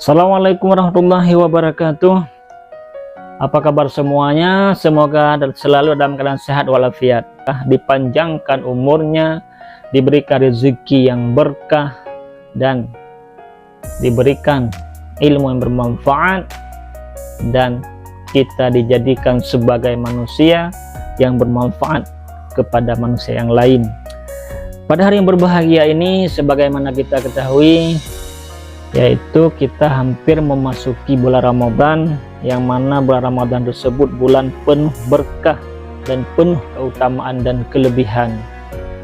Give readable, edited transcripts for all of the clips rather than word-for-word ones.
Assalamualaikum warahmatullahi wabarakatuh. Apa kabar semuanya? Semoga selalu dalam keadaan sehat walafiat, dipanjangkan umurnya, diberikan rezeki yang berkah, dan diberikan ilmu yang bermanfaat, dan kita dijadikan sebagai manusia yang bermanfaat kepada manusia yang lain. Pada hari yang berbahagia ini, sebagaimana kita ketahui, yaitu kita hampir memasuki bulan Ramadan, yang mana bulan Ramadan tersebut bulan penuh berkah dan penuh keutamaan dan kelebihan.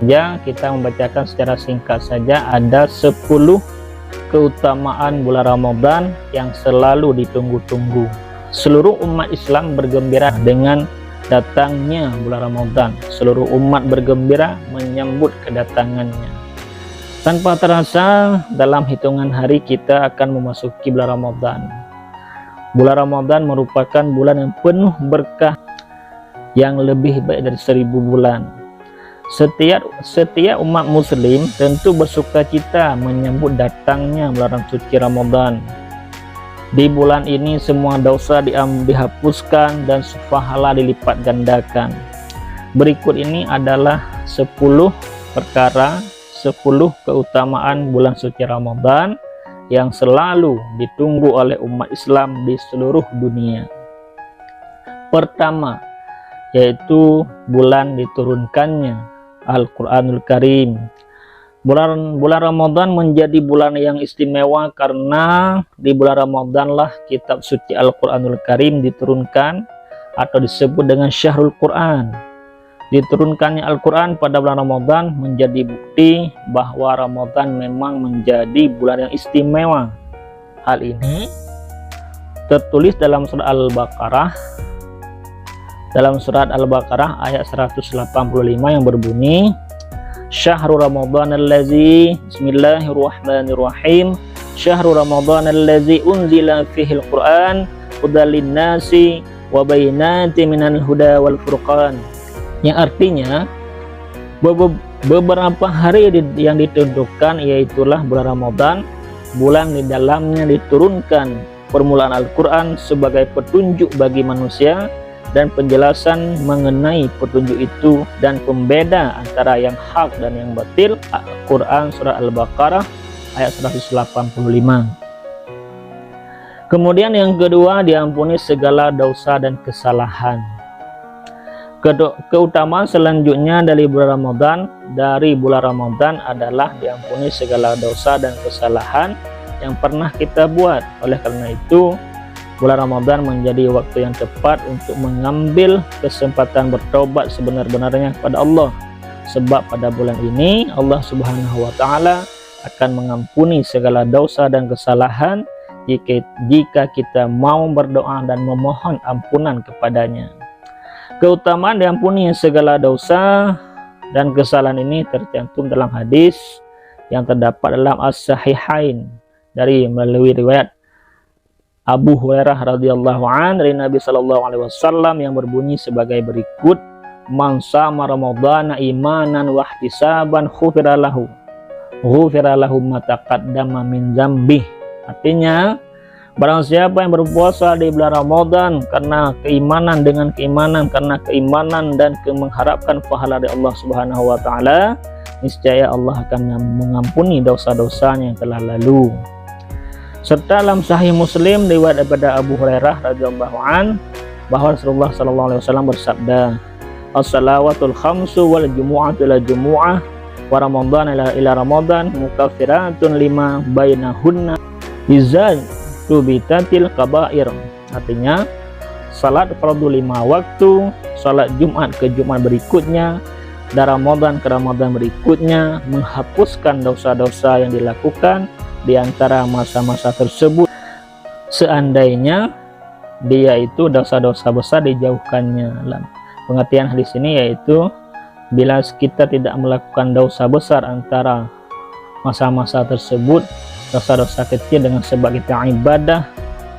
Ya, kita membacakan secara singkat saja, ada 10 keutamaan bulan Ramadan yang selalu ditunggu-tunggu. Seluruh umat Islam bergembira dengan datangnya bulan Ramadan. Seluruh umat bergembira menyambut kedatangannya. Tanpa terasa, dalam hitungan hari kita akan memasuki bulan Ramadan. Bulan Ramadan merupakan bulan yang penuh berkah, yang lebih baik dari 1000 bulan. Setiap umat muslim tentu bersuka cita menyambut datangnya bulan suci Ramadan. Di bulan ini semua dosa dihapuskan dan pahala dilipat gandakan. Berikut ini adalah 10 perkara, 10 keutamaan bulan suci Ramadan yang selalu ditunggu oleh umat Islam di seluruh dunia. Pertama, yaitu bulan diturunkannya Al-Quranul Karim. Bulan Ramadan menjadi bulan yang istimewa karena di bulan Ramadan lah kitab suci Al-Quranul Karim diturunkan atau disebut dengan Syahrul Quran. Diturunkannya Al-Quran pada bulan Ramadan menjadi bukti bahwa Ramadan memang menjadi bulan yang istimewa. Hal ini tertulis dalam surat Al-Baqarah, ayat 185 yang berbunyi, Syahrul Ramadan allazi, bismillahirrahmanirrahim, Syahrul Ramadan allazi unzila fihil Quran hudal linnasi wa bayyinatin minal huda wal furqan. Yang artinya beberapa hari yang ditentukan, yaitulah bulan Ramadan, bulan di dalamnya diturunkan permulaan Al-Quran sebagai petunjuk bagi manusia dan penjelasan mengenai petunjuk itu dan pembeda antara yang hak dan yang batil. Al-Quran surah Al-Baqarah ayat 185. Kemudian yang kedua, diampuni segala dosa dan kesalahan. Keutamaan selanjutnya dari bulan Ramadan adalah diampuni segala dosa dan kesalahan yang pernah kita buat. Oleh karena itu, bulan Ramadan menjadi waktu yang tepat untuk mengambil kesempatan bertobat sebenar-benarnya kepada Allah. Sebab pada bulan ini Allah Subhanahu wa Ta'ala akan mengampuni segala dosa dan kesalahan jika kita mau berdoa dan memohon ampunan kepadanya. Keutamaan diampuni segala dosa dan kesalahan ini tercantum dalam hadis yang terdapat dalam As-Sahihain melalui riwayat Abu Hurairah radhiyallahu an dari Nabi sallallahu alaihi wasallam yang berbunyi sebagai berikut, man shama ramadhana imanan wa ihtisaban ghufira lahu ma taqaddama min dzambih. Artinya, barang siapa yang berpuasa di bulan Ramadan karena keimanan dan mengharapkan pahala dari Allah Subhanahu wa Ta'ala, niscaya Allah akan mengampuni dosa-dosanya yang telah lalu. Serta dalam Sahih Muslim riwayat daripada Abu Hurairah radhiyallahu an bahwa Rasulullah sallallahu alaihi wasallam bersabda, as-salawatul khamsu wal jumu'atu ila jumu'ah wa ramadhan ila ramadhan mukaffiratun lima bainahunna izan tubitatil kabair. Artinya, salat fardu 5 waktu, salat Jumat ke Jumat berikutnya, dan Ramadan ke Ramadan berikutnya, menghapuskan dosa-dosa yang dilakukan di antara masa-masa tersebut, seandainya dia itu dosa-dosa besar dijauhkannya. Pengertian hadis ini yaitu, bila kita tidak melakukan dosa besar antara masa-masa tersebut, dosa-dosa kecil dengan sebab kita ibadah,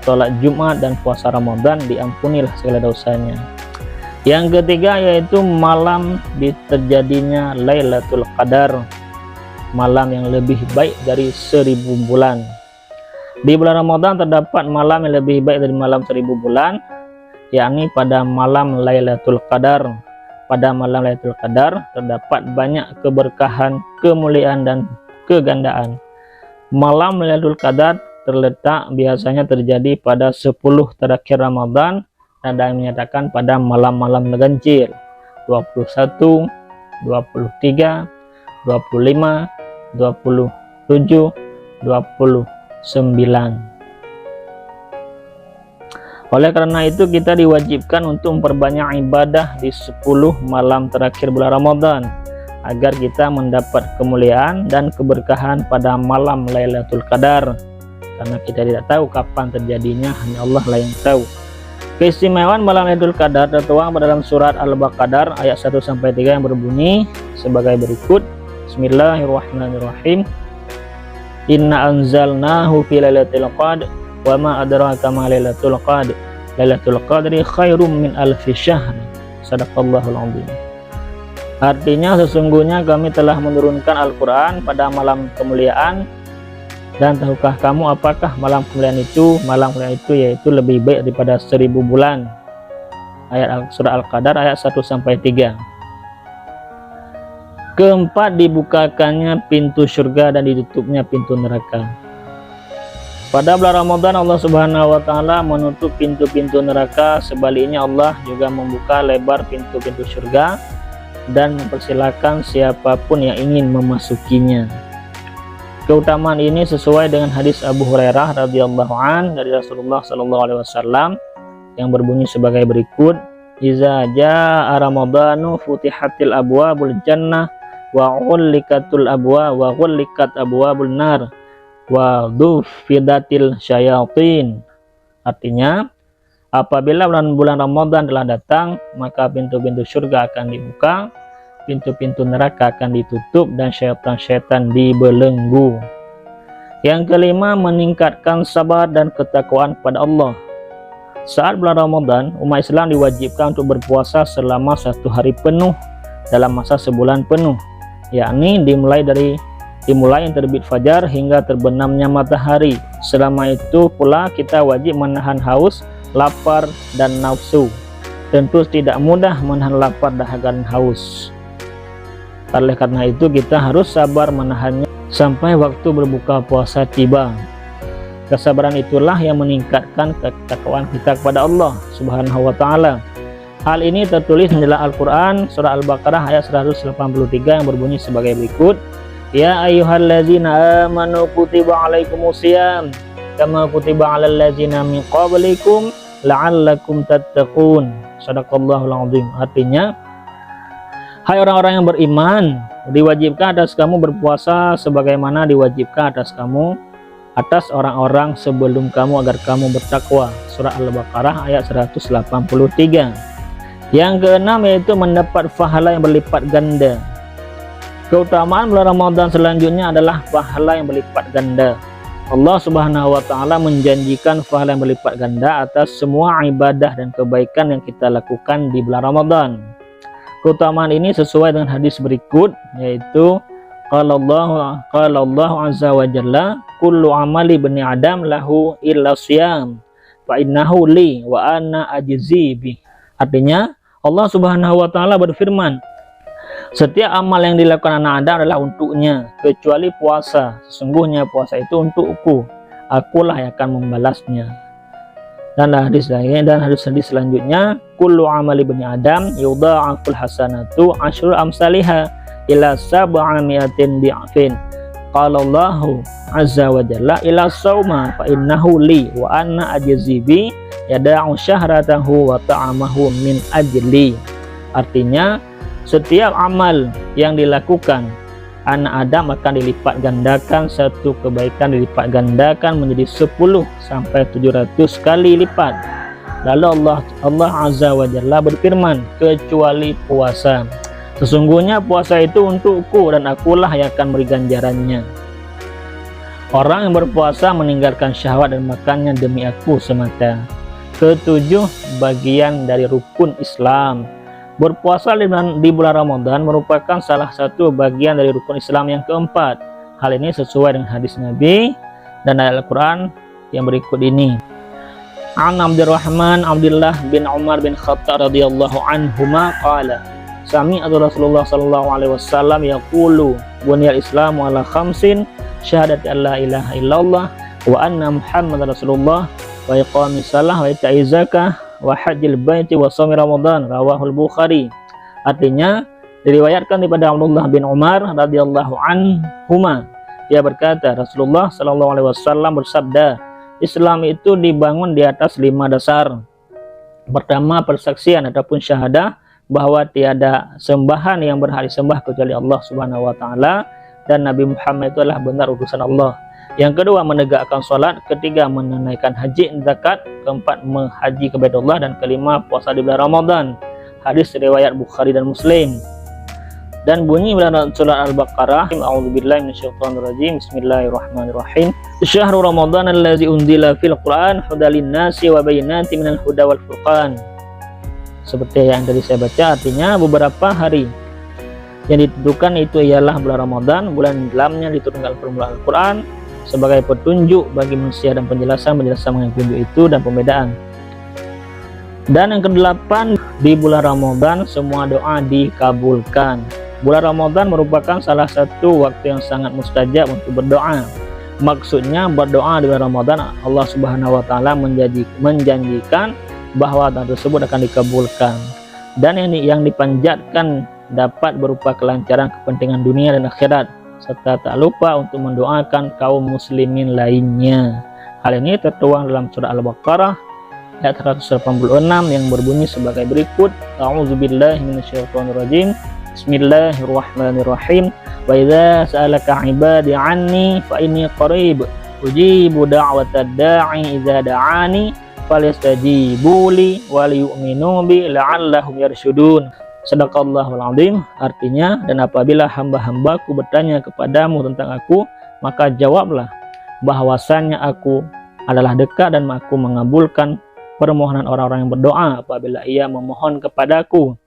sholat Jumat dan puasa Ramadan, diampunilah segala dosanya. Yang ketiga yaitu malam terjadinya Lailatul Qadar, malam yang lebih baik dari 1000 bulan. Di bulan Ramadan terdapat malam yang lebih baik dari malam 1000 bulan, yakni pada malam Lailatul Qadar. Pada malam Lailatul Qadar terdapat banyak keberkahan, kemuliaan dan kegandaan. Malam Lailatul Qadar terletak biasanya terjadi pada 10 terakhir Ramadan, dan ada yang menyatakan pada malam-malam terganjil 21, 23, 25, 27, 29. Oleh karena itu kita diwajibkan untuk memperbanyak ibadah di 10 malam terakhir bulan Ramadan agar kita mendapat kemuliaan dan keberkahan pada malam Lailatul Qadar, karena kita tidak tahu kapan terjadinya, hanya Allah lah yang tahu. Keistimewaan malam Lailatul Qadar tertuang pada dalam surat Al-Baqarah ayat 1-3 yang berbunyi sebagai berikut. Bismillahirrahmanirrahim. Inna anzalnahu fi lailatul qadr wa ma adraka ma lailatul qadr. Lailatul qadri khairum min alfi syahr. Shadaqallahul azim. Artinya sesungguhnya kami telah menurunkan Al-Qur'an pada malam kemuliaan, dan tahukah kamu apakah malam kemuliaan itu? Malam kemuliaan itu yaitu lebih baik daripada 1000 bulan. Ayat surah Al-Qadar ayat 1-3. Keempat, dibukakannya pintu surga dan ditutupnya pintu neraka. Pada bulan Ramadan Allah Subhanahu wa taala menutup pintu-pintu neraka, sebaliknya Allah juga membuka lebar pintu-pintu surga dan mempersilahkan siapapun yang ingin memasukinya. Keutamaan ini sesuai dengan hadis Abu Hurairah radhiyallahu an dari Rasulullah sallallahu alaihi wasallam yang berbunyi sebagai berikut. Iza jaa Ramadanu futihatil abwabul jannah wa ghulikatul abwa wa ghulikat abwabun nar wa dufidatil syayatin. Artinya, apabila bulan Ramadan telah datang, maka pintu-pintu surga akan dibuka, pintu-pintu neraka akan ditutup, dan syaitan-syaitan dibelenggu. Yang kelima, meningkatkan sabar dan ketakwaan kepada Allah. Saat bulan Ramadan, umat Islam diwajibkan untuk berpuasa selama 1 hari penuh dalam masa sebulan penuh, yakni dimulai yang terbit fajar hingga terbenamnya matahari. Selama itu pula kita wajib menahan haus, lapar, dan nafsu. Tentu tidak mudah menahan lapar, dahaga, dan haus. Oleh karena itu kita harus sabar menahannya sampai waktu berbuka puasa tiba. Kesabaran itulah yang meningkatkan ketakwaan kita kepada Allah Subhanahu wa taala. Hal ini tertulis dalam Al-Quran surah Al-Baqarah ayat 183 yang berbunyi sebagai berikut. Ya ayyuhallazina amanu kutiba alaikumusiyam kama kutiba alal ladzina min qablikum la'allakum tattaqun. Shadaqallahul azim. Artinya, hai orang-orang yang beriman, diwajibkan atas kamu berpuasa sebagaimana diwajibkan atas orang-orang sebelum kamu agar kamu bertakwa. Surah Al-Baqarah ayat 183. Yang keenam yaitu mendapat pahala yang berlipat ganda. Keutamaan bulan Ramadan selanjutnya adalah pahala yang berlipat ganda. Allah Subhanahu wa taala menjanjikan pahala yang berlipat ganda atas semua ibadah dan kebaikan yang kita lakukan di bulan Ramadan. Keutamaan ini sesuai dengan hadis berikut, yaitu qala Allah azza wa jalla kullu amali bani adam lahu illa siyam fa innahu li wa ana ajzi bi. Artinya, Allah Subhanahu wa taala berfirman, setiap amal yang dilakukan anak Adam adalah untuknya kecuali puasa. Sesungguhnya puasa itu untukku, akulah yang akan membalasnya. Dan hadis selanjutnya, kullu amali bani Adam yudha'aful hasanatu asyru amsalihha ila sab'ami'atin di'afin. Qala Allahu azza wa jalla ila sauma fa innahu li wa anna ajzi bi yada'u syahratahu wa ta'amahu min ajli. Artinya, setiap amal yang dilakukan anak Adam akan dilipat gandakan, satu kebaikan dilipat gandakan menjadi 10 sampai 700 kali lipat. Lalu Allah azza wa jalla berfirman, kecuali puasa. Sesungguhnya puasa itu untukku dan akulah yang akan beri ganjarannya. Orang yang berpuasa meninggalkan syahwat dan makannya demi aku semata. Ketujuh, bagian dari rukun Islam. Berpuasa di bulan Ramadan merupakan salah satu bagian dari rukun Islam yang keempat. Hal ini sesuai dengan hadis Nabi dan ayat Al-Quran yang berikut ini. An Abdurrahman Abdullah bin Umar bin Khattab radhiyallahu anhuma qala sami'tu Rasulullah sallallahu alaihi wasallam yaqulu buniyal islamu ala khamsin syahadati an la ilaha illallah wa anna muhammadar rasulullah wa iqamis shalah wa ita'iz zakah wa hajjil baiti wa shaumi ramadan rawahul Bukhari. Artinya diriwayatkan daripada Abdullah bin Umar radhiyallahu anhuma, dia berkata Rasulullah sallallahu alaihi wasallam bersabda, Islam itu dibangun di atas 5 dasar. Pertama, persaksian ataupun syahadah bahwa tiada sembahan yang berhak disembah kecuali Allah Subhanahu wa taala dan Nabi Muhammad itu adalah benar utusan Allah. Yang kedua, menegakkan salat. Ketiga, menunaikan haji dan zakat. Keempat, menghaji ke Baitullah. Dan kelima, puasa di bulan Ramadan. Hadis riwayat Bukhari dan Muslim. Dan bunyi dalam surat Al-Baqarah, A'udzubillahi minasyaitonirrajim. Bismillahirrahmanirrahim. Syahrul Ramadan allazi unzila fil Qur'an hudal linnasi wa bayyinatin minal huda wal furqan. Seperti yang tadi saya baca, artinya beberapa hari yang ditentukan itu ialah bulan Ramadan, bulan dalamnya diturunkan permulaan Al-Quran sebagai petunjuk bagi manusia dan penjelasan mengenai petunjuk itu dan pembedaan. Dan yang ke-8, di bulan Ramadan semua doa dikabulkan. Bulan Ramadan merupakan salah satu waktu yang sangat mustajab untuk berdoa. Maksudnya berdoa di bulan Ramadan, Allah Subhanahu wa taala menjanjikan bahwa doa tersebut akan dikabulkan. Dan yang dipanjatkan dapat berupa kelancaran kepentingan dunia dan akhirat, serta tak lupa untuk mendoakan kaum muslimin lainnya. Hal ini tertuang dalam surah Al-Baqarah ayat 186 yang berbunyi sebagai berikut. A'udzubillahi minasyaitonirrajim. Bismillahirrahmanirrahim. Wa idza sa'alaka 'ibadi 'anni fa inni qarib ujibu da'watad da'i idza da'ani falyastajibu li wal yu'minu bi la'allahum yarshudun. Shadaqallahul azim. Artinya, dan apabila hamba-hambaku bertanya kepadamu tentang aku, maka jawablah bahwasannya aku adalah dekat dan aku mengabulkan permohonan orang-orang yang berdoa apabila ia memohon kepadaku.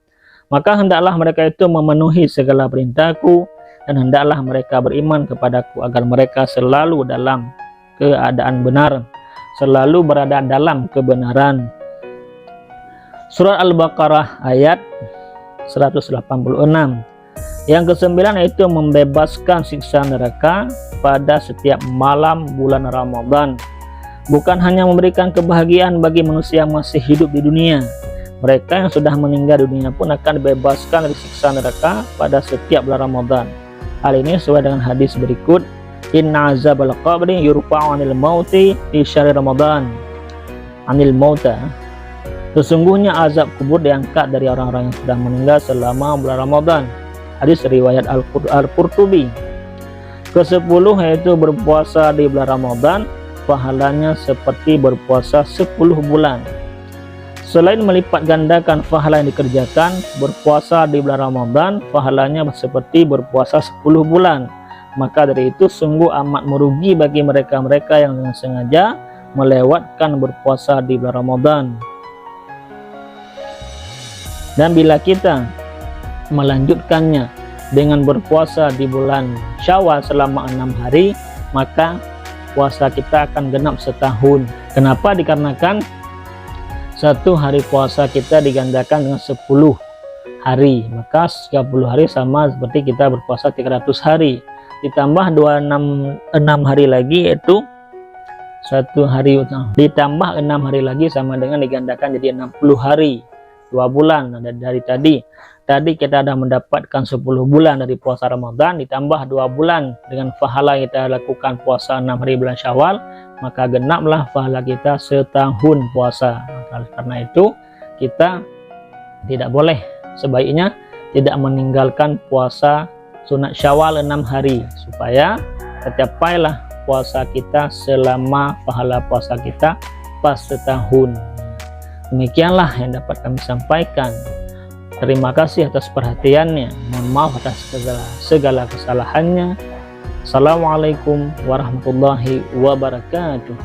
Maka hendaklah mereka itu memenuhi segala perintahku dan hendaklah mereka beriman kepadaku agar mereka selalu dalam keadaan benar, selalu berada dalam kebenaran. Surat Al-Baqarah ayat 186. Yang ke-9 yaitu membebaskan siksa neraka pada setiap malam bulan Ramadan. Bukan hanya memberikan kebahagiaan bagi manusia yang masih hidup di dunia, mereka yang sudah meninggal dunia pun akan dibebaskan dari siksa neraka pada setiap bulan Ramadan. Hal ini sesuai dengan hadis berikut, Inna azabal qabri yurfa'u 'anil mauti fi syahri Ramadan. 'Anil mauta. Sesungguhnya azab kubur diangkat dari orang-orang yang sudah meninggal selama bulan Ramadan. Hadis riwayat Al-Qurtubi. Ke-10 yaitu berpuasa di bulan Ramadan, pahalanya seperti berpuasa 10 bulan. Selain melipat gandakan pahala yang dikerjakan, berpuasa di bulan Ramadan pahalanya seperti berpuasa 10 bulan. Maka dari itu sungguh amat merugi bagi mereka-mereka yang dengan sengaja melewatkan berpuasa di bulan Ramadan. Dan bila kita melanjutkannya dengan berpuasa di bulan Syawal selama 6 hari, maka puasa kita akan genap setahun. Kenapa? Dikarenakan satu hari puasa kita digandakan dengan 10 hari, maka 30 hari sama seperti kita berpuasa 300 hari. Ditambah 6 hari lagi, yaitu satu hari, ditambah 6 hari lagi sama dengan digandakan jadi 60 hari, 2 bulan. Dari tadi kita sudah mendapatkan 10 bulan dari puasa Ramadan, ditambah 2 bulan dengan pahala kita lakukan puasa 6 hari bulan Syawal, maka genaplah pahala kita setahun puasa. Karena itu kita tidak boleh, sebaiknya tidak meninggalkan puasa sunat Syawal 6 hari, supaya tercapailah puasa kita selama pahala puasa kita pas setahun. Demikianlah yang dapat kami sampaikan. Terima kasih atas perhatiannya. Mohon maaf atas segala kesalahannya. Assalamualaikum warahmatullahi wabarakatuh.